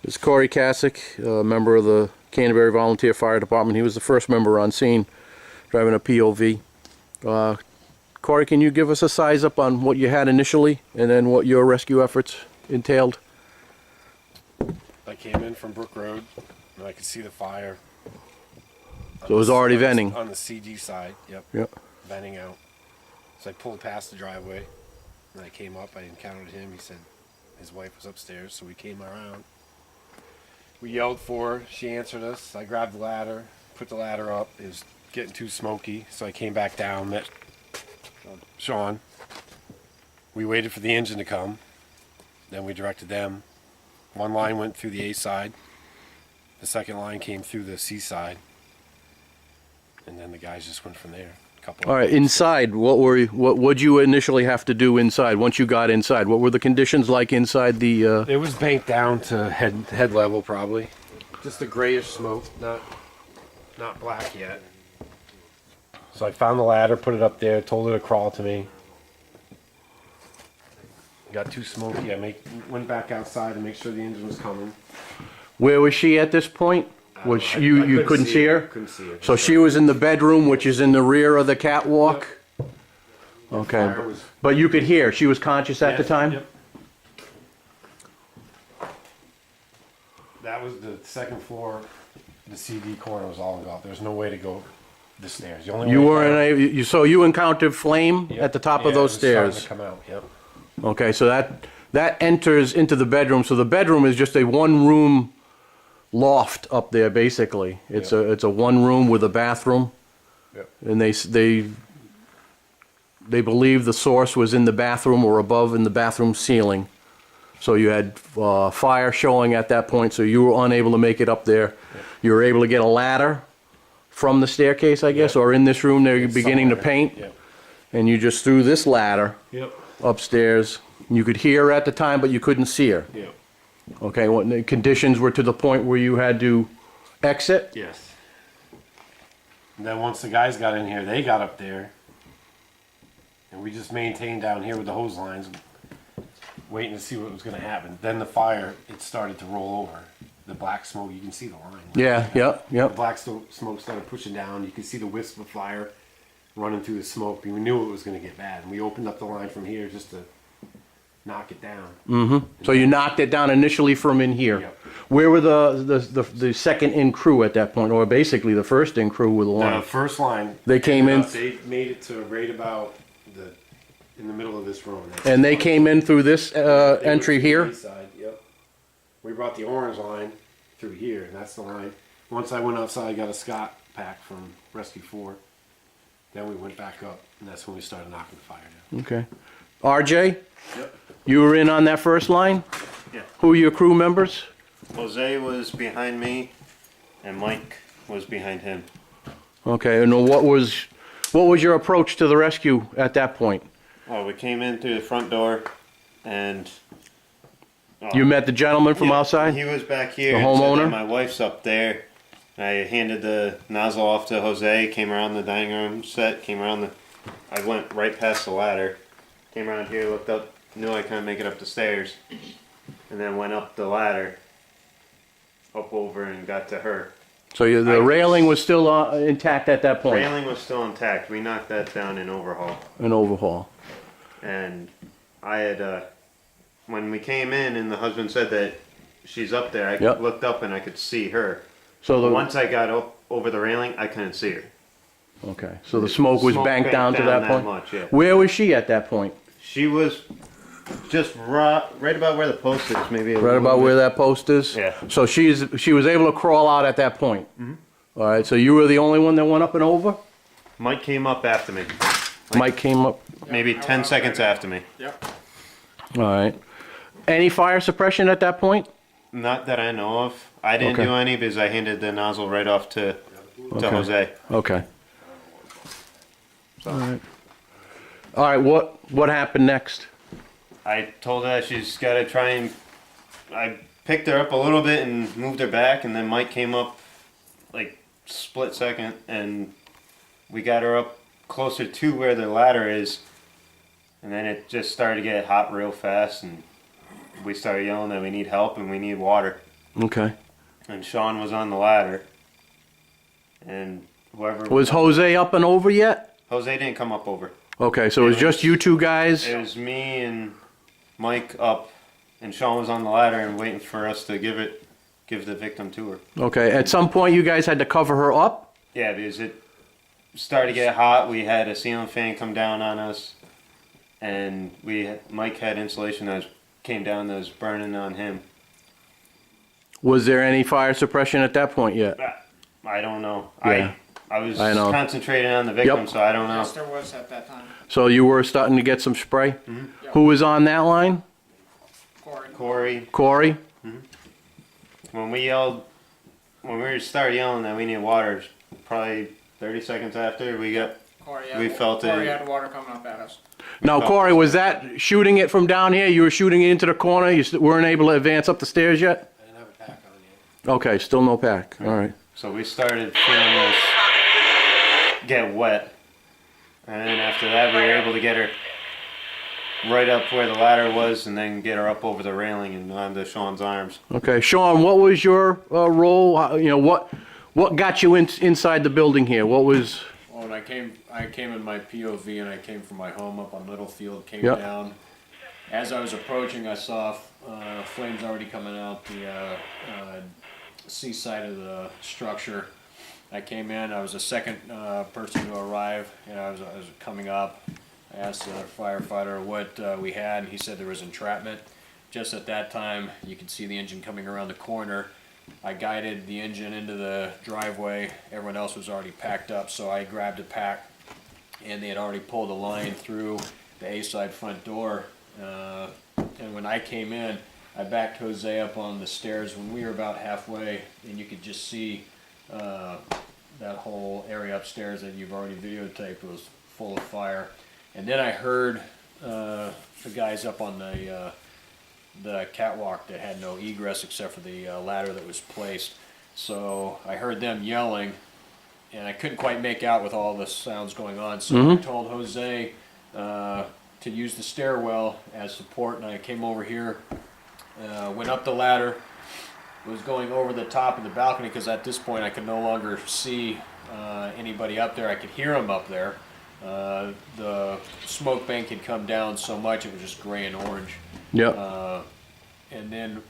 It's Corey Kasich, a member of the Canterbury Volunteer Fire Department. He was the first member on scene driving a POV. Corey, can you give us a size up on what you had initially and then what your rescue efforts entailed? I came in from Brook Road and I could see the fire. So it was already venting? On the CG side, yep. Venting out. So I pulled past the driveway and I came up. I encountered him. He said his wife was upstairs, so we came around. We yelled for her. She answered us. I grabbed the ladder, put the ladder up. It was getting too smoky, so I came back down, met Sean. We waited for the engine to come. Then we directed them. One line went through the A side. The second line came through the C side. And then the guys just went from there. All right, inside, what would you initially have to do inside once you got inside? What were the conditions like inside the... It was banked down to head level, probably. Just a grayish smoke, not black yet. So I found the ladder, put it up there, told her to crawl to me. Got too smoky. I went back outside to make sure the engine was coming. Where was she at this point? Was you couldn't see her? Couldn't see her. So she was in the bedroom, which is in the rear of the catwalk? Yep. Okay, but you could hear. She was conscious at the time? Yep. That was the second floor. The CD corner was all about. There's no way to go the stairs. You weren't so you encountered flame at the top of those stairs? To come out. Yep. Okay, so that enters into the bedroom. So the bedroom is just a one-room loft up there, basically. It's a one room with a bathroom. Yep. And they believe the source was in the bathroom or above in the bathroom ceiling. So you had fire showing at that point, so you were unable to make it up there. Yep. You were able to get a ladder from the staircase, I guess, or in this room they're beginning to paint. Yep. And you just threw this ladder upstairs. You could hear her at the time, but you couldn't see her. Yep. Okay, what the conditions were to the point where you had to exit? Yes. And then once the guys got in here, they got up there. And we just maintained down here with the hose lines, waiting to see what was going to happen. Then the fire, it started to roll over. The black smoke, you can see the line. Yeah. The black smoke started pushing down. You could see the wisp of fire running through the smoke. We knew it was going to get bad. And we opened up the line from here just to knock it down. Mm-hmm. So you knocked it down initially from in here. Yep. Where were the second in crew at that point, or basically the first in crew with the line? The first line. They came in. They made it to right about in the middle of this room. And they came in through this entry here. East side, yep. We brought the orange line through here, and that's the line. Once I went outside, I got a Scott pack from Rescue 4. Then we went back up, and that's when we started knocking the fire down. Okay. RJ? Yep. You were in on that first line? Yeah. Who are your crew members? Jose was behind me, and Mike was behind him. Okay, and what was your approach to the rescue at that point? Well, we came in through the front door, and You met the gentleman from outside? He was back here. The and said homeowner? that my wife's up there. I handed the nozzle off to Jose. Came around the dining room set. I went right past the ladder. Came around here, looked up, knew I couldn't make it up the stairs, and then went up the ladder, up over, and got to her. So the railing was still intact at that point? Railing was still intact. We knocked that down in overhaul. An overhaul. And I had, when we came in and the husband said that she's up there, I looked up and I could see her. So once I got over the railing, I couldn't see her. Okay, so the smoke was banked down to that point? Much, yeah. Where was she at that point? She was just right about where the post is, maybe. Right about where that post is? Yeah. So she was able to crawl out at that point? Mm-hmm. All right, so you were the only one that went up and over? Mike came up after me. Mike came up? Maybe 10 seconds after me. Yep. All right. Any fire suppression at that point? Not that I know of. I didn't do any because I handed the nozzle right off to Jose. Okay. All right. All right, what happened next? I told her she's got to try and... I picked her up a little bit and moved her back, and then Mike came up like split second, and we got her up closer to where the ladder is, and then it just started to get hot real fast, and we started yelling that we need help and we need water. Okay. and Sean was on the ladder, and whoever Was Jose up and over yet? Jose didn't come up over. Okay, so it was just you two guys? It was me and Mike up, and Sean was on the ladder and waiting for us to give the victim to her. Okay, at some point you guys had to cover her up? Yeah, because it started to get hot. We had a ceiling fan come down on us, and Mike had insulation that came down that was burning on him. Was there any fire suppression at that point yet? I don't know. Yeah. I was I know. concentrating on the victim, Yep. so I don't know. Yes, there was at that time. So you were starting to get some spray? Who was on that line? Corey. Corey, Corey? when we started yelling that we need water, probably 30 seconds after we felt Corey it. had water coming up at us. Now, Corey, was that shooting it from down here? You were shooting it into the corner? You weren't able to advance up the stairs yet? I didn't have a pack on yet. Okay, still no pack. All right. So we started feeling this get wet, and then after that we were able to get her right up where the ladder was, and then get her up over the railing and onto Sean's arms. Okay, Sean, what was your role? What got you inside the building here? What was? Well, when I came in my POV and I came from my home up on Littlefield, came Yep. down. As I was approaching, I saw flames already coming out the seaside of the structure. I came in, I was the second person to arrive, and I was coming up. I asked the firefighter what we had, and he said there was entrapment. Just at that time, you could see the engine coming around the corner. I guided the engine into the driveway. Everyone else was already packed up, so I grabbed a pack, and they had already pulled a line through the A-side front door. And when I came in, I backed Jose up on the stairs when we were about halfway, and you could just see that whole area upstairs that you've already videotaped was full of fire. And then I heard the guys up on the catwalk that had no egress except for the ladder that was placed. So I heard them yelling, and I couldn't quite make out with all the sounds going on. So I told Jose to use the stairwell as support, and I came over here, went up the ladder, was going over the top of the balcony because at this point I could no longer see anybody up there. I could hear them up there. The smoke bank had come down so much it was just gray and orange. Yep. And then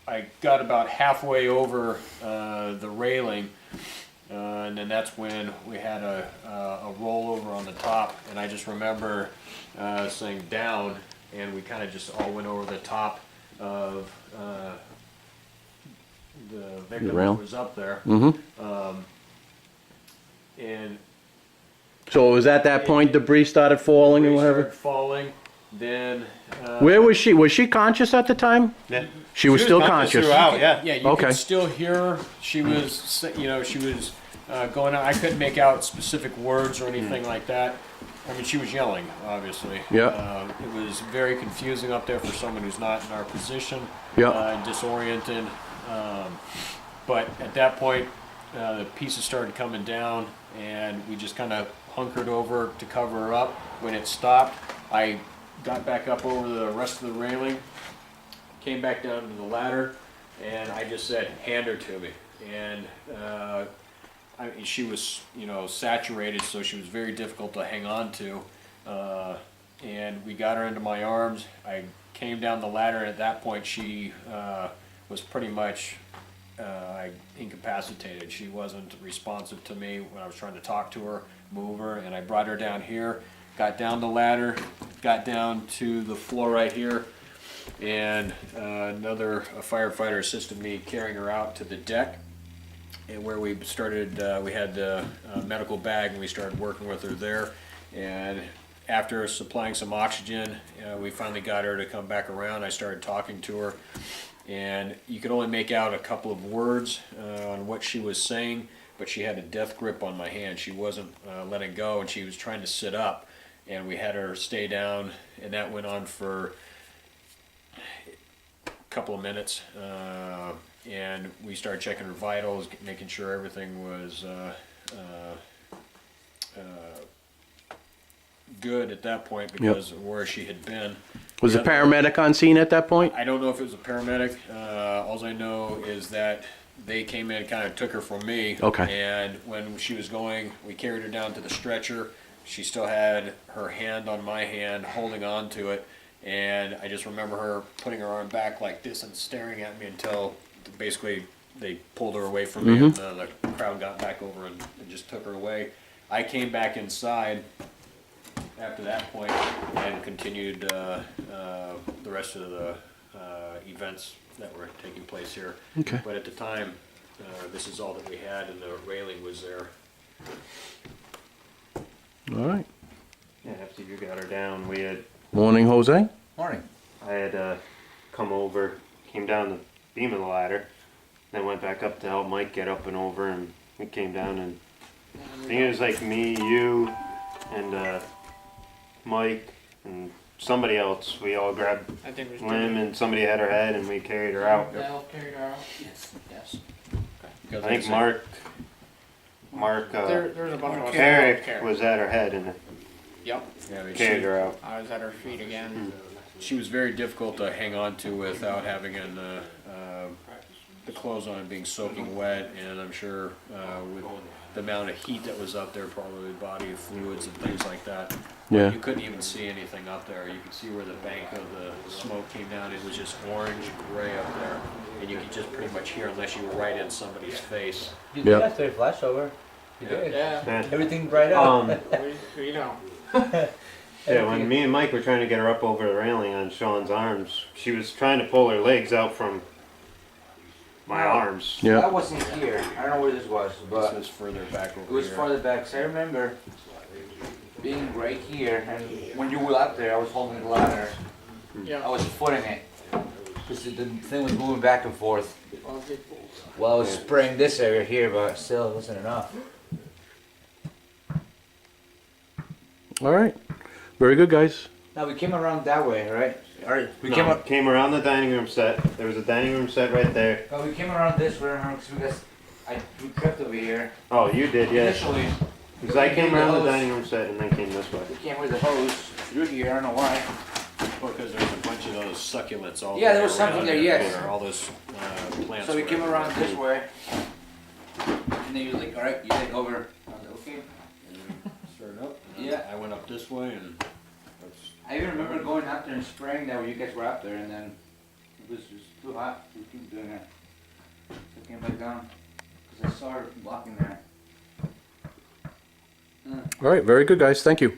I got about halfway over the railing, and then that's when we had a rollover on the top, and I just remember saying down, and we kind of just all went over the top of the victim rail. that was up there. And So it was at that point debris started falling and we whatever? started falling. Then Where was she? Was she conscious at the time? Yeah. She was still conscious. throughout, yeah. Yeah, you Okay. could still hear her. She was, she was going on. I couldn't make out specific words or anything like that. I mean, she was yelling, obviously. Yeah. It was very confusing up there for someone who's not in our position. Yeah. Disoriented. But at that point, the pieces started coming down, and we just kind of hunkered over to cover her up. When it stopped, I got back up over the rest of the railing, came back down to the ladder, and I just said, hand her to me. And I mean, she was, saturated, so she was very difficult to hang on to. And we got her into my arms. I came down the ladder, and at that point, she was pretty much incapacitated. She wasn't responsive to me when I was trying to talk to her, move her, and I brought her down here, got down the ladder, got down to the floor right here, and another firefighter assisted me carrying her out to the deck, and where we started, we had a medical bag, and we started working with her there. And after supplying some oxygen, we finally got her to come back around. I started talking to her, and you could only make out a couple of words on what she was saying, but she had a death grip on my hand. She wasn't letting go, and she was trying to sit up, and we had her stay down, and that went on for a couple of minutes. And we started checking her vitals, making sure everything was good at that point because of where she had been. Was a Yeah. paramedic on scene at that point? I don't know if it was a paramedic. All I know is that they came in and kind of took her from me. Okay. And when she was going, we carried her down to the stretcher. She still had her hand on my hand, holding on to it. And I just remember her putting her arm back like this and staring at me until basically they pulled her away from me, and the crowd got back over and just took her away. I came back inside after that point and continued the rest of the events that were taking place here. Okay. But at the time, this is all that we had, and the railing was there. All right. Yeah, after you got her down, we had Morning, Jose. Morning. I had come over, came down the beam of the ladder, then went back up to help Mike get up and over, and we came down, and I think it was like me, you, and Mike, and somebody else. We all grabbed I think it was Lim, and somebody had her head, and we carried her out. Dale carried her out. Yes. Because I think Mark, There's a bunch of us. Eric was at her head and Yep. Yeah, I mean, carried her out. I was at her feet again. she was very difficult to hang on to without having the clothes on and being soaking wet, and I'm sure with the amount of heat that was up there, probably body fluids and things like that. Yeah. You couldn't even see anything up there. You could see where the bank of the smoke came down. It was just orange gray up there, and you could just pretty much hear unless you were right in somebody's face. You Yep. did after a flashover. You did. Yeah. Yeah. Everything bright out. We know. Yeah, when me and Mike were trying to get her up over the railing on Sean's arms, she was trying to pull her legs out from my arms. Yeah. I wasn't here. I don't know where this was, This but was further back over it was here. farther back. So I remember being right here, and when you were up there, I was holding the ladder. I Yeah. was footing it. Because the thing was moving back and forth. Well, I was spraying this area here, but still, it wasn't enough. All right. Very good, guys. Now, we came around that way, right? Alright, we No, came up. came around the dining room set. There was a dining room set right there. We came around this way, because we tripped over here. Oh, you did, yeah. Initially, Because I came around the dining room set and then came this way. we came with the hose through here, I don't know why. Because there was a bunch of those succulents all Yeah, there the way was something around there, it, yes. where all those plants So we were came everywhere. around this way. And then you were like, alright, you take over. I was like, okay. Started up. Yeah. I went up this way, and that's, I even remember going out there and spraying that when you guys were out there, and then it was just too hot to keep doing it. So I came back down, because I saw her walking there. All right. Very good, guys. Thank you.